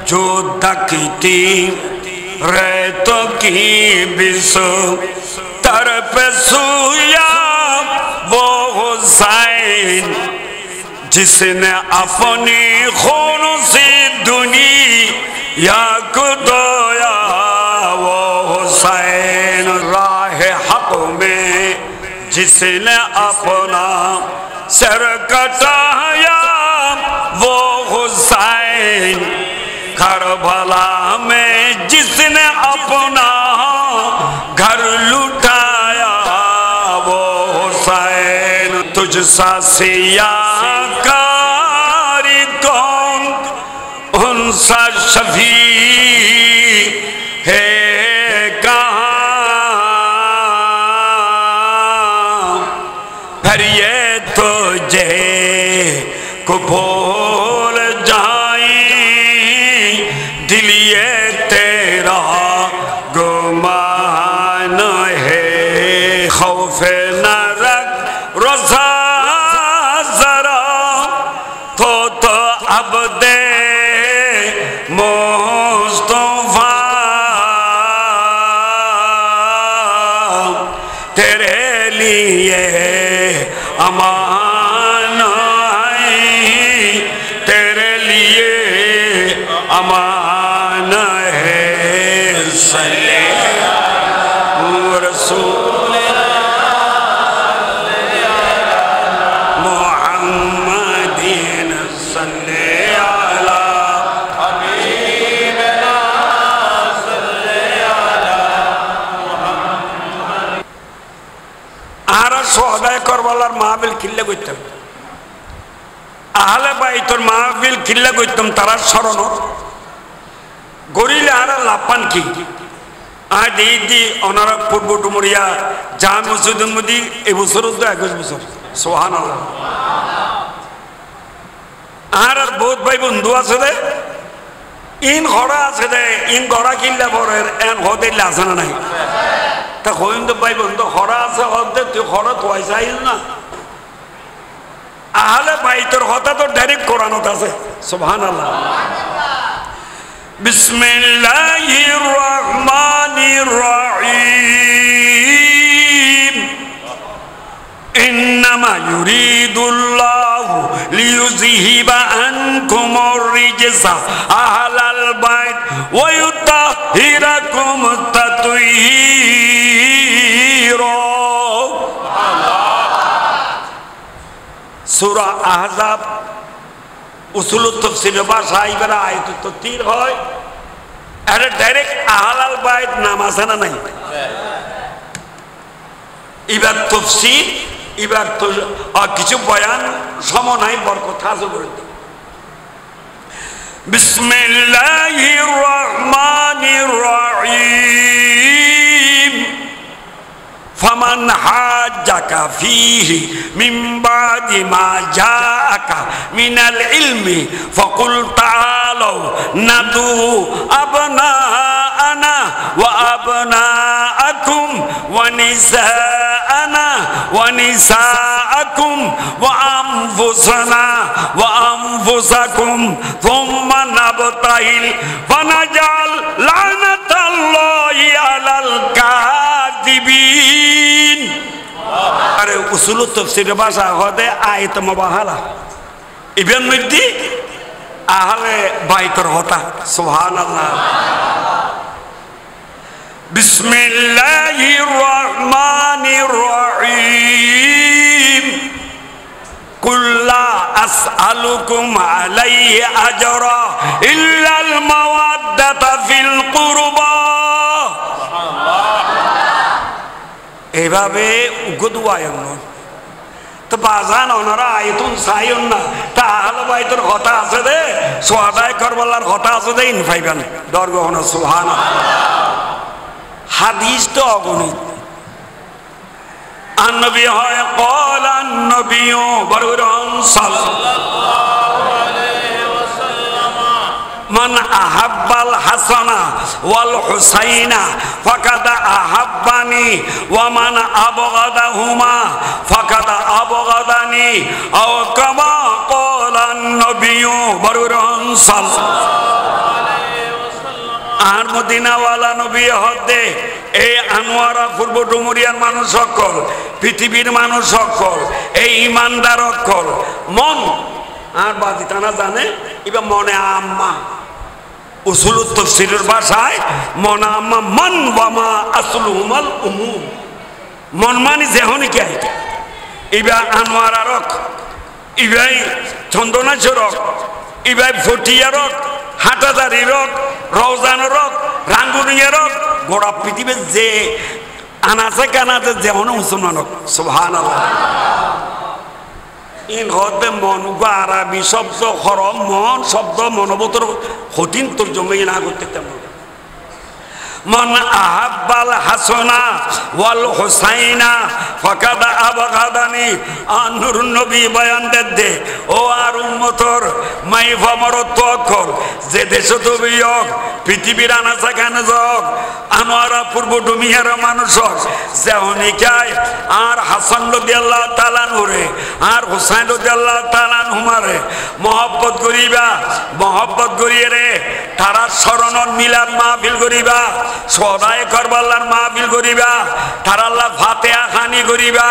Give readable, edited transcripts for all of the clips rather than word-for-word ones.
जो दखती रेतों की बिसो तरफ सुया वो हुसैन जिसने अपनी खून से दुनिया को धोया वो हुसैन राह हक में जिसने अपना सर कटाया वो हुसैन करबला में जिसने अपना घर लुटाया वो हुसैन तुझसा सियाकारी कौन उनसा शफी है कहाँ फिर ये तुझे को भूल जाए दिल ये तेरा गुमान है खौफ नरक रज़ा जरा तो अब दे मुस्तफा तेरे लिए अमान है तेरे लिए अमान है सल्ले रसूल मुहम्मदीन सल्ले अला हबीबना सल्ले अला मुहम्मद आरा सोहबाए करबलार माहफिल किल्ले কইতাম আহলে বাইতুর মাহফিল কিল্লা কইতাম তারা স্মরণ গরিলে আরা লাপান কি আদি দি ওনারা পূর্ব ডুমুরিয়া জামে মসজিদের মধ্যে এই বছর তো 21 বছর সুবহানাল্লাহ আর বহুত ভাই বন্ধু আছে রে ইন ঘরা আছে রে ইন ঘরা কিল্লা পরে এন হতে আছে না নাই তা কইন তো ভাই বন্ধু ঘরা আছে হতে তুই ঘরা তোই যাইল না আহলে বাইতের কথা তো ডাইরেক্ট কোরআনত আছে সুবহানাল্লাহ বিসমিল্লাহির রহমানির রহিম ইন্নামা ইউরিদুল্লাহু লিইউযহিবা আনকুমুর রিজসা আহলাল বাইত ওয়া ইউতাহিরাকুম তাতহীরা सूरा अहज़ाब उसूल तफसीर भाषा इबारा आयत तो तीर है अरे डायरेक्ट अहलाल बायत नाम आसाना नहीं इबार तफसीर इबार तो किछु बयान समय नहीं बरकत हासिल कर दे बिस्मिल्लाहिर रहमानिर रहीम फमन हाज्जका फीही मिन बादि मा जाअका मिनल इल्मी फकुल तालौ नदू अबनाअना व अबनाअकुम व निसाअना व निसाअकुम व अनफुसना व अनफुसकुम थुम्मा नबतहिल फनजअल लानतल्लाहि अलल काज़िबीन अरे उसूल तफसीर भाषा होते आयत मुबाहाला इबन मद्दी आहले बाइतर होता सुभानअल्लाह बिस्मिल्लाहिर रहमानिर रहीम कुल्ला अस्अलुकुम अलैहि अजरा इल्लल मवद्दता फिल कुरबा এভাবে উগদুয়ায়ন তো বাজান ওনারা আইতুন সাইউন না তা আহলে বাইতের কথা আছে দে সোহাদায়ে কারবালার কথা আছে দে ইন ফাইবান দরগহ না সুবহানাল্লাহ হাদিস তো অগণিত আন-নবী হয় ক্বালান নবিয়্যু বরুরান সাল্লাল্লাহু আলাইহি ওয়াসাল্লাম মান আহাব্বাল হাসানা ওয়াল হুসাইনা ফাকাদ আহাব্বানি ওয়া মান আবগাদাহুমা ফাকাদ আবগাদানি আও কামা ক্বালান নবিয়্যু বরুরান সাল্লাল্লাহু আলাইহি আর মদিনাওয়ালা নবী হদে এই আনোয়ারা পূর্ব ডুমুরিয়ার মানুষ সকল পৃথিবীর মানুষ সকল এই ইমানদার সকল মন আর বাদি তারা জানে এবার মনে আম্মা উসুল তাফসীরের ভাষায় মন আম্মা মন ওয়ামা আসলুহুমাল উমুম মন মানে যেহনি কে এবার আনোয়ারা রক ইবাই চন্দনাচর রক ইবাই ফটিয়া রক হাটাদারি রক রওজান রক রাঙ্গুনিয়া রক গোড়া পৃথিবীর যে আনাচে কানাচে যেমন মুসলমান রক সুবহানাল্লাহ ইন হতে মন আরবি শব্দ খরম মন শব্দ মনোবতর হতিন তর্জমা না করতে তেমন من أحب الحسن والحسين فقد أبغضني নূর নবী বয়ান দে ও আর উম্মতর মাই ফামরত তকল যে দেশ তবি হোক পৃথিবীর আনাচা কানে যোগ আনোয়ারা পূর্ব ডুমিয়ার মানুষ যেহনিকায় আর হাসান রাদিয়াল্লাহু তাআলা নূরে আর হুসাইন রাদিয়াল্লাহু তাআলা হুমারে মহব্বত করিয়ে রে তারা শরণন মিলাদ মাহফিল করিবা সদায় করবাল্লার মাহফিল করিবা তারা আল্লাহ ফাতিহা খানি করিবা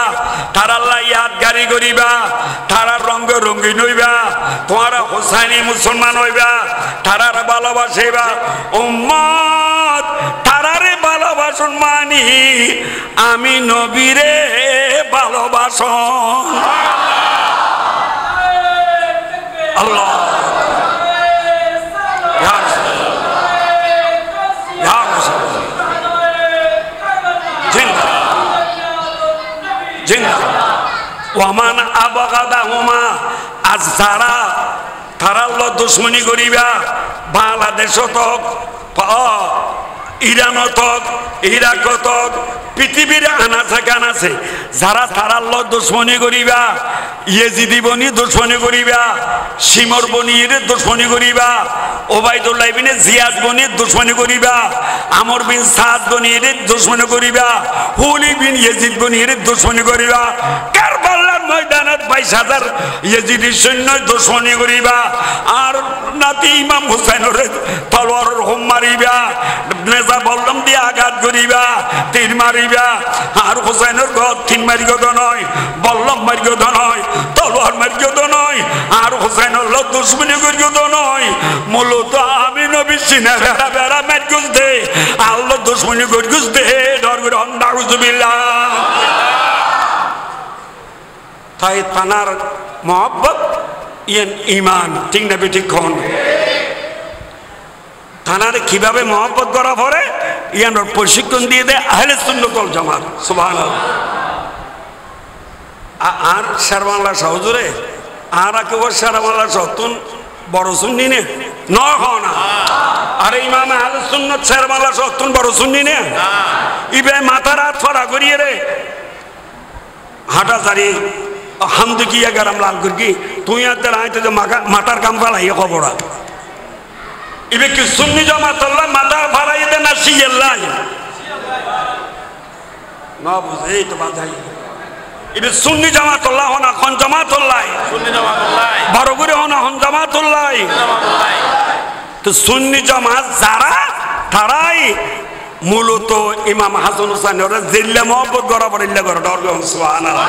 তারা আল্লাহ ইয়াদগারি করিবা তারা রঙ রঙিন হইবা তোমারা হুসাইনি মুসলমান হইবা তারারে ভালোবাসিবা উম্মত তারারে ভালোবাসন মানি আমি নবীরে ভালোবাসন আল্লাহ ওয়ামান আবাগাদাহুমা আজ যারা তারাল্লাহ দুশ্মনী করিবা বাংলাদেশত ইরানত ইরাকত পৃথিবীর আনাচে কানাচে যারা তারাল্লাহ দুশ্মনী করিবা ইয়েজিদি বনি দুশ্মনী করিবা সিমর বনির দুশ্মনী করিবা ওবাইদুল্লাহ বিন জিয়াদ বনির দুশ্মনী করিবা আমর বিন সাদ বনির দুশ্মনী করিবা হুলি বিন ইয়েজিদ বনির দুশ্মনী করিবা কারবালার ময়দানত 22,000 ইয়েজিদি সৈন্য দুশ্মনী করিবা আর নাতি ইমাম হুসাইনের তলোয়ারের হোম মারিবা নেজা বললাম দিয়ে আঘাত করিবা তীর মারিবা আর হুসাইনের ঘর তিন মারিগত নয় বল্লম মারিগত নয় তলোয়ার মারিগত নয় আর হুসাইনের লোক দুশ্মনী করিগত নয় মূলত আমি নবী সিনা বেড়া বেড়া মারিগুজ দে আল্লাহ দুশ্মনী করিগুজ দে ডর করে নাউজুবিল্লাহ তাই তানার মহব্বত ইয়েন ইমান ঠিক না ঠিক কোন থানারে কিভাবে মহব্বত করা পরে ইয়ানোর প্রশিক্ষণ দিয়ে দেয় আহলে সুন্নাত ওয়াল জামাত সুবহানাল্লাহ আর শারবাংলা সহজরে আর কেবল শারবাংলা সতুন বড় সুন্নি নে নয় হও না আরে ইমাম আহলে সুন্নাত শারবাংলা সতুন বড় সুন্নি নে ইবে মাথার হাত ফড়া করিয়ে রে হাঁটা সারি হামদ কিয়া গরম লাল করকি তুই আর আইতে যে মাথার কাম ফেলাই খবর ইবে কি সুন্নি জামাতুল্লাহ মাথা ফারাই দে না শিয়াল্লাহ না বুঝে এই তো বাধাই ইবে সুন্নি জামাতুল্লাহ না কোন জামাতুল্লাহ সুন্নি জামাতুল্লাহ বড় করে হনা হন জামাতুল্লাহ তো সুন্নি জামাত যারা তারাই মূলত ইমাম হাসান হুসাইনের জিল্লা মহব্বত করা পড়িল্লা করে ডর সুবহানাল্লাহ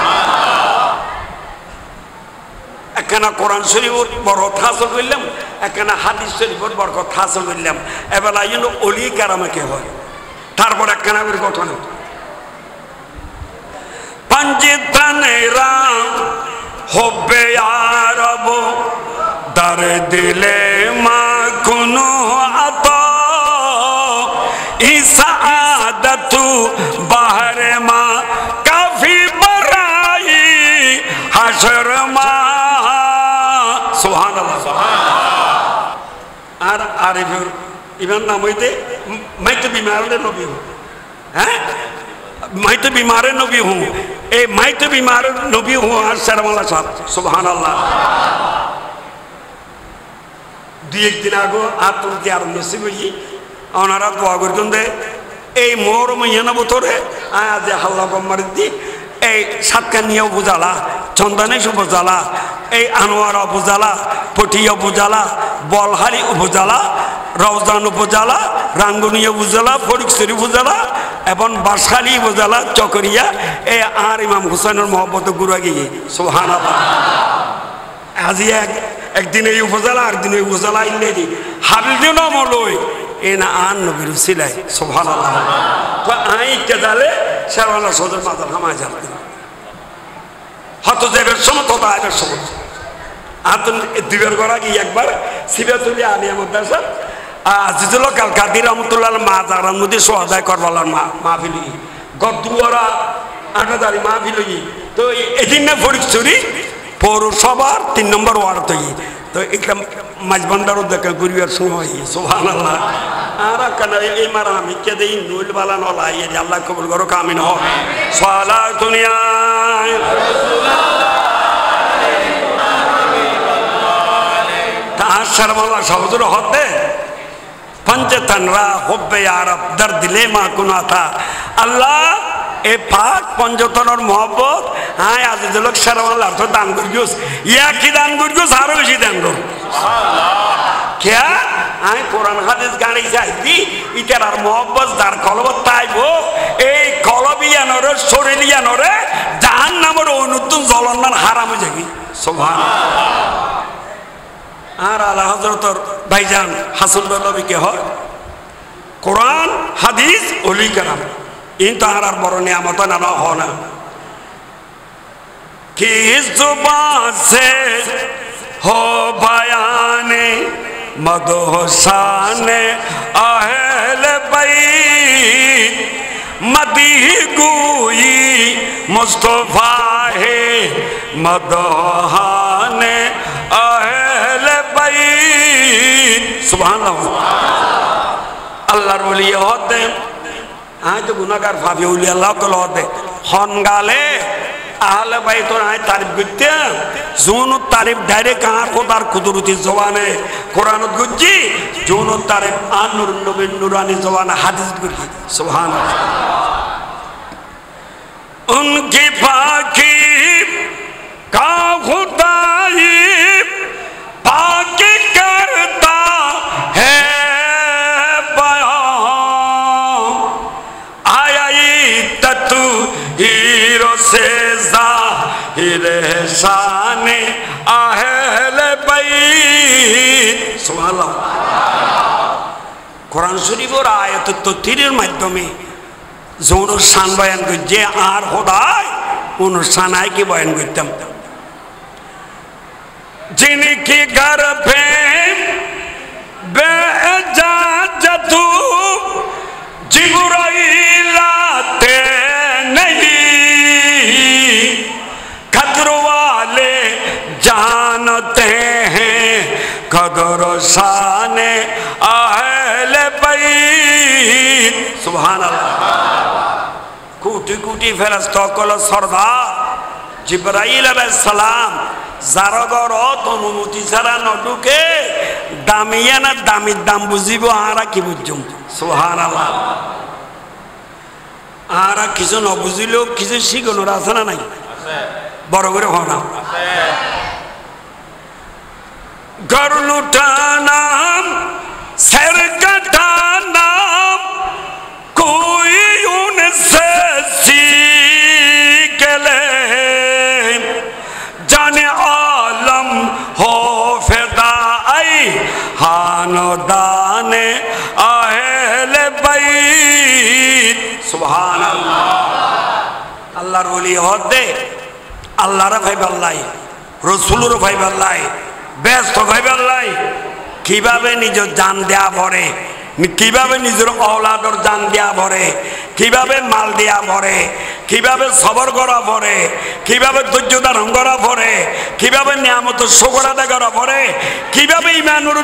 একখানা কোরআন শরীফের বরকত হাসিল করলাম একখানা হাদিস শরীফের বরকত হাসিল করলাম এবেলা যেন অলি কারামাকে হয় তারপর একখানা করে ঘটনা পঞ্জিতানেরা হবে আরব দার দিলে মা কোনো আত ইসাআদাতু বাহরে মা কাফি বরাই হাশর মা সুবহানাল্লাহ আর আরিফুর ইমান নাম হইতে মাইতে বিমারে নবী হু হ্যাঁ মাইতে বিমারে নবী হু এই মাইতে বিমারে নবী হু আর শরমালা সাহেব সুবহানাল্লাহ দুই একদিন আগে আতুর দিয়ার নসিব হই ওনারা দোয়া করতেন দে এই মোর মাইয়ানা বতরে আজ হাল্লা গম্মার দি এই সাতকানিয়া উপজেলা, চন্দনেশ উপজেলা, এই আনোয়ারা উপজেলা, পটিয়া উপজেলা, বলহারি উপজেলা, রওজান উপজেলা, রাঙ্গুনিয়া উপজেলা, ফটিকছড়ি উপজেলা এবং বাঁশখালী উপজেলা, চকরিয়া এই আর ইমাম হুসাইনের মহব্বত গুড়া গিয়ে সুবহানাল্লাহ। আজি একদিন এই উপজেলা, একদিন এই উপজেলা ইলে দি হাবিল মলই এ না আন নবীর সিলাই সুবহানাল্লাহ। তো আই কেদালে শেরওয়ালা সদর মাদার হামায় যাবে হত যাবের সময় তত আইবের সময় আতন দিবের গড়া গিয়ে একবার সিবাতুলি আলিয়া মাদ্রাসা আজিজুল কাল কাদির রহমতুল্লাহ মাজারার মধ্যে সোহাদায় করবালার মাহফিল গদ্দুয়ারা আটাদারি মাহফিল তো এদিন না ফরিদচুরি পৌরসভার 3 নম্বর ওয়ার্ড তৈরি তো একটা মাঝবান্ডারও দেখা ঘুরিবার সময় সুবহানাল্লাহ। আর কেন এই মারা আমি কে দেই নুল বালা নলা এই আল্লাহ কবুল করো কামিন হোক সালাতুন ইয়া शर्माला शब्द होते पंचतनरा हुब्बे यारब दर्द ले मा कुना था अल्लाह ए पाक पंचतनर मोहब्बत हाँ आज जो लोग शर्माला तो दान गुर्जुस या की दान गुर्जुस हारो किसी दान गुर क्या हाँ कुरान हदीस गाने जाती इधर मोहब्बत दार कलबत ताइबो ए कलबिया नरे शरीरिया नरे जान नामर अनुतुन जलन्नान हाराम जागी सुभान আর আলা হযরতর ভাইজান হাসান বল্লভী কে হয় কোরআন হাদিস ওলি کرام ইন তাহার বড় নিয়ামত না হনা কি जुबान से हो बयाने मदह शान अहले बैत मदीह गोई मुस्तफा है मदहाने सुबहानाल्लाह अल्लाहर वली होते आय तो गुनाहगार फाफी उली अल्लाह को होते हन गाले आहले बैत और आय तारीफ करते जोन तारीफ डायरेक्ट आर खुदार कुदरती जवाने कुरान गुज्जी जोन तारीफ आन नूर नबी नूरानी जवान हदीस गुज्जी सुबहानाल्लाह उनकी पाकी का खुदाई पाकी करता है बयान आई ततु हीरो से जाहिर शान आहले बैत सुबहानाल्लाह कुरान शरीफ और आयत तफसीरेर माध्यमे जोर शान बयान करছে আর খোদায় অনুষ্ঠান আয় কি বয়ান করতাম जिनकी घर पे बेइजाजत जिब्राइल आते नहीं कदर वाले जानते हैं कदर शान अहले बैत सुबहानाल्लाह कोटि कोटि फरिश्ता कल सरदार जिब्राइल अलैहिस सलाम জারগর অনুমতি ছাড়া নডুকে দামিয়া না দামির দাম বুঝিব আরা কি বুঝুম সুবহানাল্লাহ আরা কিছু ন বুঝিলেও কিছু শিখনোর আছে না নাই বড় করে হনা ঘর লুটানা সর কাটানা कोई उनसे सीख ले जाने आलम हो फिदाई हानदाने आहले बैत सुबहानाल्लाह अल्लाहर वली होते अल्लाहर भाईबाल्লাই রাসূলের ভাইবাল্লাই ব্যস্ত ভাইবাল্লাই কিভাবে নিজ জান দেয়া ভরে কিভাবে নিজের औलादর জান দেয়া ভরে কিভাবে মাল দেয়া ভরে কিভাবে সবর করা ভরে কিভাবে ধৈর্য ধারণ করা ভরে কিভাবে নিয়ামত শুকর আদায় করা ভরে কিভাবে ঈমানের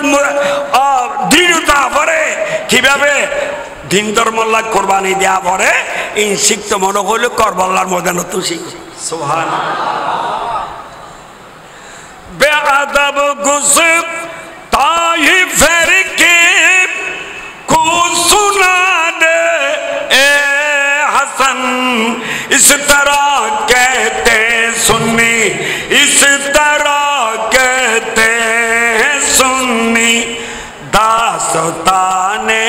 দৃঢ়তা ভরে কিভাবে দিন ধর্মল্লাহ কুরবানি দেয়া ভরে ইন শিখত মনে হলো কারবালার ময়দানে তো শিখ সুবহানাল্লাহ বেআদব গুসব তাইফের কে को सुना दे ए हसन इस तरह के दास्ताने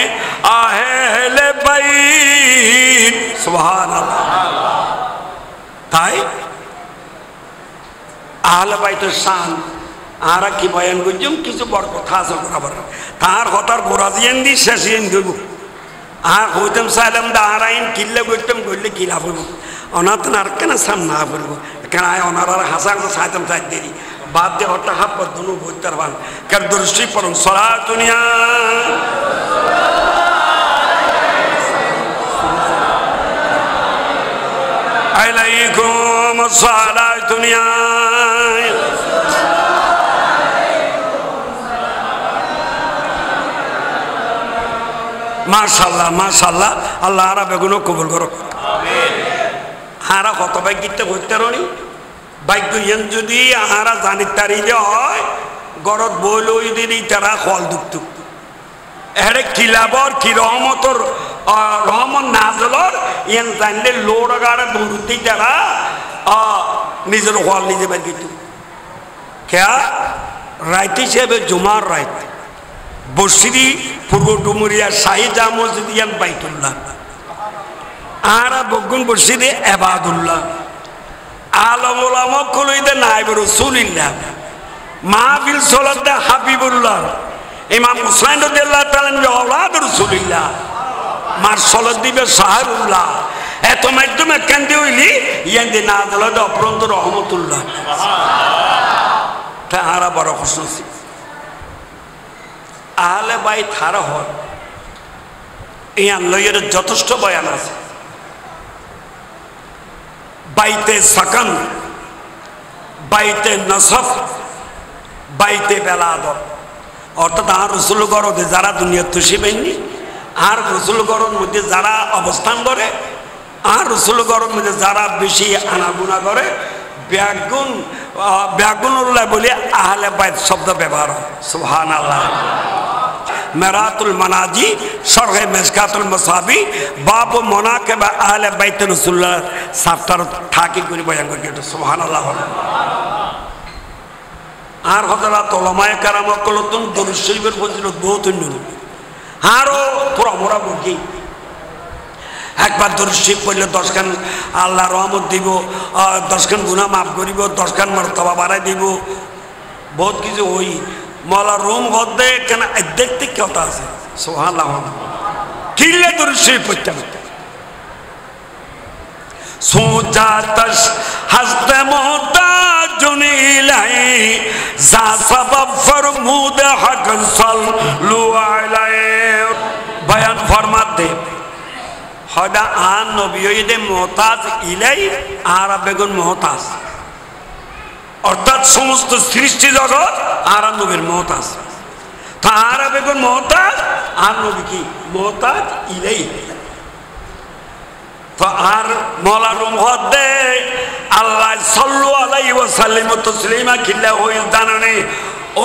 आहले बैत सुबहानाल्लाह ताई आहले बैतेर शान आरा की बयान गुजम किछु बड़ कथा আছে বরাবর তার কথার গোরাজিয়ান দি শেষিয়ান গব আর হইতম সালাম দা আরাইন কিল্লে গইতম গইলে কি লাভ হইব অনাতন আর কেন সামনা হইব কেন আয় অনারার হাসান সাইতম সাইদ দেরি বাদ দে হটা হাব দুনু বইতার বান কার দর্শি পরম সালাত দুনিয়া আলাইকুম সালাত দুনিয়া माशाल्लाह माशाल्लाह अल्लाह आरा बेगुनो कबूल करो आमीन आरा কত ভাই গিতে হইতে রনি ভাগ্য ইয়ান যদি আরা জানি তারি যে হয় গরত বইলই দিদি তারা খল দুক্তু এরে কিলাবর কি রহমতর রহমত নাজলর ইয়ান জানলে লোড়গাড়া দুরুতি তারা নিজের খল নিজে বের গিতু क्या রাইতি সেবে জুমার রাইত বসিরি পূর্ব ডুমুরিয়া শাহিদা মসজিদিয়ান বাইতুল্লাহ আরা বগুন বসিরে ইবাদুল্লাহ আলম উলামা কলইদে নাইব রাসূলুল্লাহ মাহফিল সলাতে হাবিবুল্লাহ ইমাম হুসাইন রাদিয়াল্লাহু তাআলা আওলাদ রাসূলুল্লাহ মার সলাত দিবে সাহাবুল্লাহ এত মাধ্যমে কান্দি হইলি ইয়ান্দি নাজলদ অপরন্ত রহমতুল্লাহ সুবহানাল্লাহ তা আরা বড় খুশি आहले बैत हारा हल ইয়ান লইয়ের যথেষ্ট বয়ান আছে বাইতে সাকান বাইতে নসফ বাইতে বেলাদত অর্থাৎ আর রাসূল গরদে যারা দুনিয়া তুষি বেননি আর রাসূল গরদ মধ্যে যারা অবস্থান করে আর রাসূল গরদ মধ্যে যারা বেশি আনাগুনা করে ব্যাগুন ব্যাগুনুল্লাহ বলে আহলে বাইত শব্দ ব্যবহার সুবহানাল্লাহ মেরাতুল মানাজি শরহ মিশকাতুল মুসাবি বাব মুনাকিব আহলে বাইত রাসূলুল্লাহ সাফতার থাকি করে বয়ান করে সুবহানাল্লাহ আর হযরত উলামায়ে কেরাম কলতুন দরুদ শরীফের ফজিলত বহুত উন্নত আরো তোরা মোরা বুঝি একবার দরুদ শরীফ পড়লে 10 খান আল্লাহ রহমত দিব 10 খান গুনাহ maaf করিব 10 খান মর্তবা বাড়াই দিব বহুত কিছু হই মওলা রুম গদে কেন দেখতে কথা আছে সুবহানাল্লাহ কিলে দরুদ শরীফ পড়তে সোজাতশ হস্তে মুহতাজুন ইলাই যা সবাব ফরমুদ হক সাল্লু আলাইহি বয়ান ফরমাতে হদা আন নবীয়দে মুহতাজ ইলাই আর বেগুন মুহতাজ অর্থাৎ সমস্ত সৃষ্টি জগৎ আর নবীর মুহতাজ তার বেগুন মুহতাজ আর নবী কি মুহতাজ ইলাই তো আর মওলা রুমহদে আল্লাহ সাল্লু আলাইহি ওয়াসাল্লাম তাসলিমা কিল্লা হই দানানে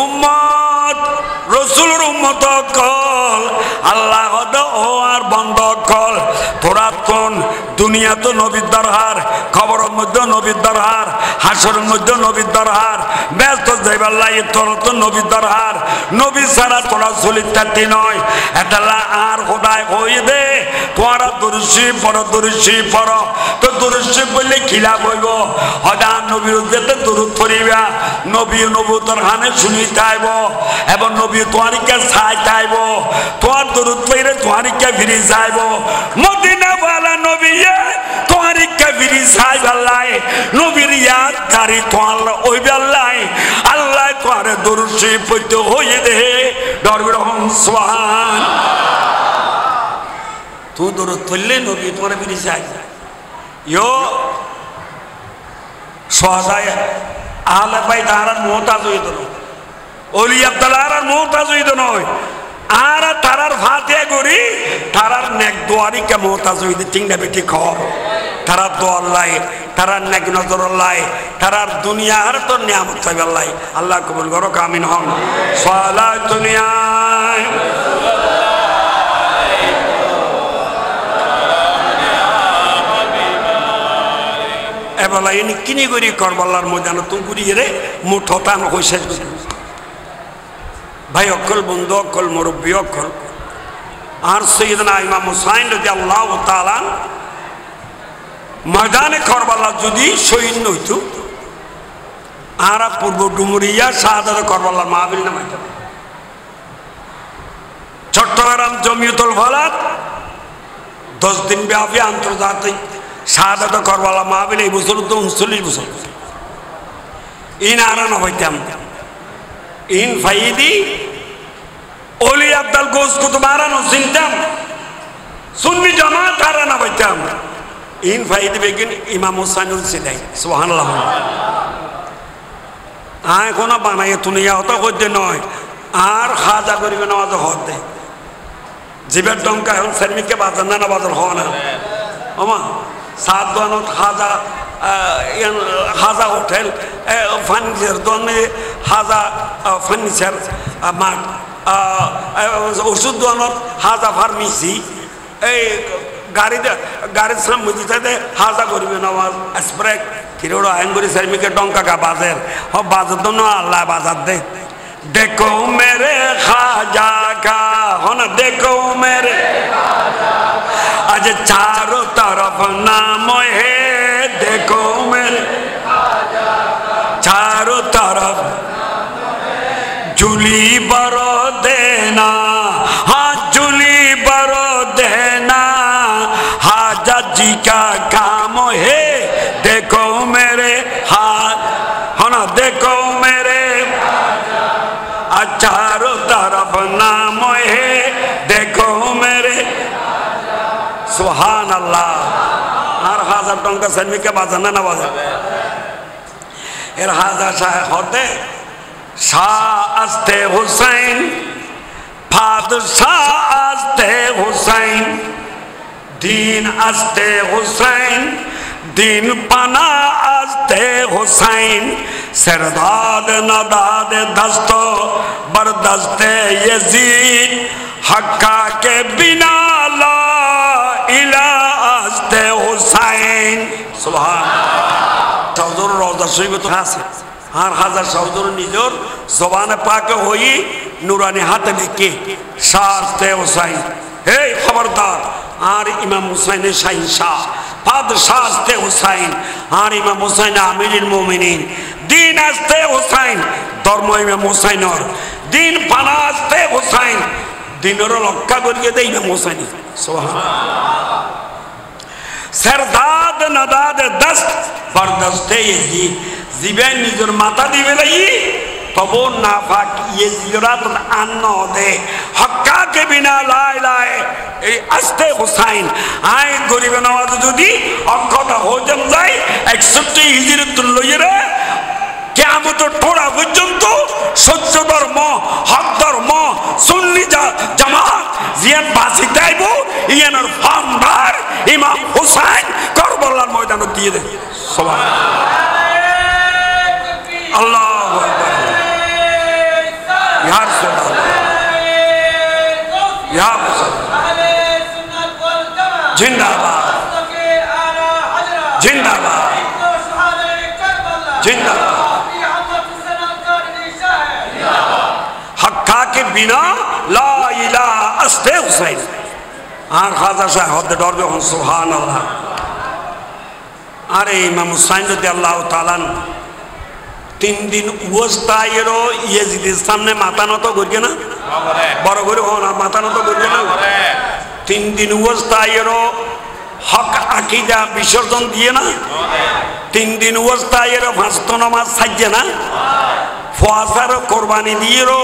উম্মত রাসূলের উম্মত কল আল্লাহ হদ ও আর বন্ধ কল তোরা কোন দুনিয়া তো নবীর দরবার খবরের মধ্যে নবীর দরবার হাসরের মধ্যে নবীর দরবার ব্যস্ত যাইবার লাগে তোর তো নবীর দরবার নবী ছাড়া তোরা চলিতাতি নয় এটালা আর খোদায় হই দে তোরা দরুশি পড় তো দরুশি বললে খিলা বইব হদা নবীর যেতে দরুদ পড়িবা নবী নবুতর হানে শুনি তাইব এবং নবী তোয়ারিকে ছাই তাইব তোর দরুদ পড়ে তোয়ারিকে ফিরে যাইব মদিনা ওয়ালা নবী তোয়ারিকে ফিরে যাই আল্লাহ নবীর ইয়াদ গারি তোয়াল ওই আল্লাহ আল্লাহ তোর দরুদ শরীফ পড়তে হই দে দরবার রহম সুবহান तू दरद पढ़ले नबी तुम्हारे भी जाए यो स्वाजाय आले भाई तारा मोहताज हुई तो ओली अब्दुल्लाह मोहताज हुई तो नय आरा तारार फातिहा गरी तारार नेक दुआरी के मोहताज हुई तिंगना बेटी खर तारा दोआर लाई तारा नेक नजर लाई तारार दुनिया हर तो नियामत चाइबे अल्लाह कबूल करो आमीन हन सालात दुनिया এবেলা এনে কিনি করি করবাল্লার ময়দানে তুমি গুড়িয়ে রে মুঠতা নয় শেষ ভাই অকল বন্ধু অকল মুরব্বী অকল আর সৈয়দনা ইমাম হুসাইন রাদিয়াল্লাহু তাআলা ময়দানে কারবালা যদি শহীদ হইতো আর পূর্ব ডুমুরিয়া শাহাদাত কারবালার মাহফিল নামাইতো চট্টগ্রাম জমিয়তুল ফালাক 10 দিন ব্যাপী আন্তর্জাতিক শাহাদাত কারবালা মাহফিল এই বছর তো 39 বছর ইন আরানা হইতাম ইন ফাইদি ওলি আব্দুল গোস কুতুব আরানো চিনতাম সুন্নি জামাত আরানা হইতাম ইন ফাইদি বেগিন ইমাম হুসাইনুল সিলাই সুবহানাল্লাহ আয় কোন বানাই তুনিয়া হতো কইতে নয় আর খাজা করিবে নামাজ হতে জিবের ডঙ্কা এখন শর্মিকে বাজার না বাজার হওয়া না আমা সাত দোয়ানত খাজা হাজা হোটেল ফার্নিচার দোয়ানে হাজা ফার্নিচার মাঠ ওষুধ দোয়ানত হাজা ফার্মেসি এই গাড়ির সামনে দিতে হাজা করিবে নামাজ স্প্রে কিরোড় আইন করি শর্মিকে ডঙ্কা কা বাজার বাজার তো আল্লাহ বাজার দে देखो मेरे खाजा का हो ना देखो मेरे आज चारों तरफ नाम है देखो मेरे चारों तरफ जुली बरो देना हाँ जुली बरो देना हाजा जी का काम है देखो मेरे हाथ हो ना देखो मेरे चारों तरफ नाम है देखो मेरे सुभान अल्लाह हर हाजर टंका सन्मी के बाजाना ना बाजा एर हाजर शाह होते शाह अस्ते हुसैन फादर शाह अस्ते हुसैन दीन अस्ते हुसैन दीन पना अस्ते हुसैन सरदाद नदाद दस्तो बरदस्ते यजीद हक्का के बिना ला इला अस्ते हुसैन सुभान चौधर रोजा शरीफ तो हासे हर हाजर चौधर निजोर ज़बान पाक होई नूरानी हाथ लिखे शास्ते हुसैन हे खबरदार आर इमाम हुसैन शाहीन शाह फादर शास्ते हुसैन आर इमाम हुसैन आमिरुल मोमिनीन दीन आस्ते हुसैन धर्म इमाम हुसैन और दीन पाना आस्ते हुसैन दिनों लक्का करिए दे इमाम हुसैन सुभान सरदाद नदाद दस्त बरदस्ते ये जीवन निजर माता दिवे लगी तबो नाफाक ये जिरात अन्ना दे हक्का के बिना लाई लाई अस्ते हुसैन आए गरीब नवाज जुदी अक्कता हो जम जाए 61 हिजरतुल लोयरे कियामत थोड़ा পর্যন্ত সত্য ধর্ম হক ধর্ম সুন্নি জামাত জিয়ান বাসি দাইব ইয়ানার ফাউন্ডার ইমাম হুসাইন কারবালার ময়দানে দিয়ে দেন সুবহানাল্লাহ আল্লাহু আকবার ইয়া রাসূলুল্লাহ ইয়া আহলে সুন্নাত ওয়াল জামাত জিন্দাবাদ জিন্দাবাদ জিন্দাবাদ हक्का के बिना ला इलाहा अस्ते हुसैन आर खाजा शाह होते डर गए हन सुभान अल्लाह अरे इमाम हुसैन रादियाल्लाहु ताआला 3 दिन उस्तायरो यजीদের सामने माथा নত করিয়ে না বড় করে হন মাথা নত করিয়ে না 3 दिन উস্তায়रो হক আকীদা বিসর্জন দিয়ে না 3 दिन উস্তায়रो ফাস্ত নামাজ সাজে না ফাসার কুরবানি দিয়েরো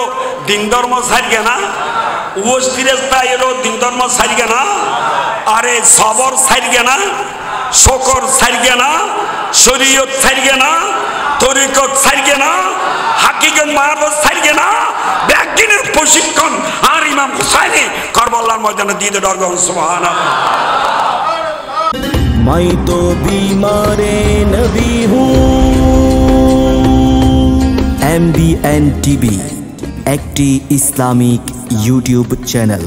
দিন ধর্ম ছাড়গে না ওস্তিরেস্তায়েরো দিন ধর্ম ছাড়গে না আরে সবর ছাড়গে না শুকর ছাড়গে না শরীয়ত ছাড়গে না তরিকত ছাড়গে না হাকিকত মারফত ছাড়গে না ব্যাকদিনের প্রশিক্ষণ আর ইমাম হুসাইনি কারবালার ময়দানে দিয়ে দরগা সুবহানাল্লাহ मैं तो बीमारे नबी हूँ MBN TV একটি ইসলামিক ইউটিউব চ্যানেল।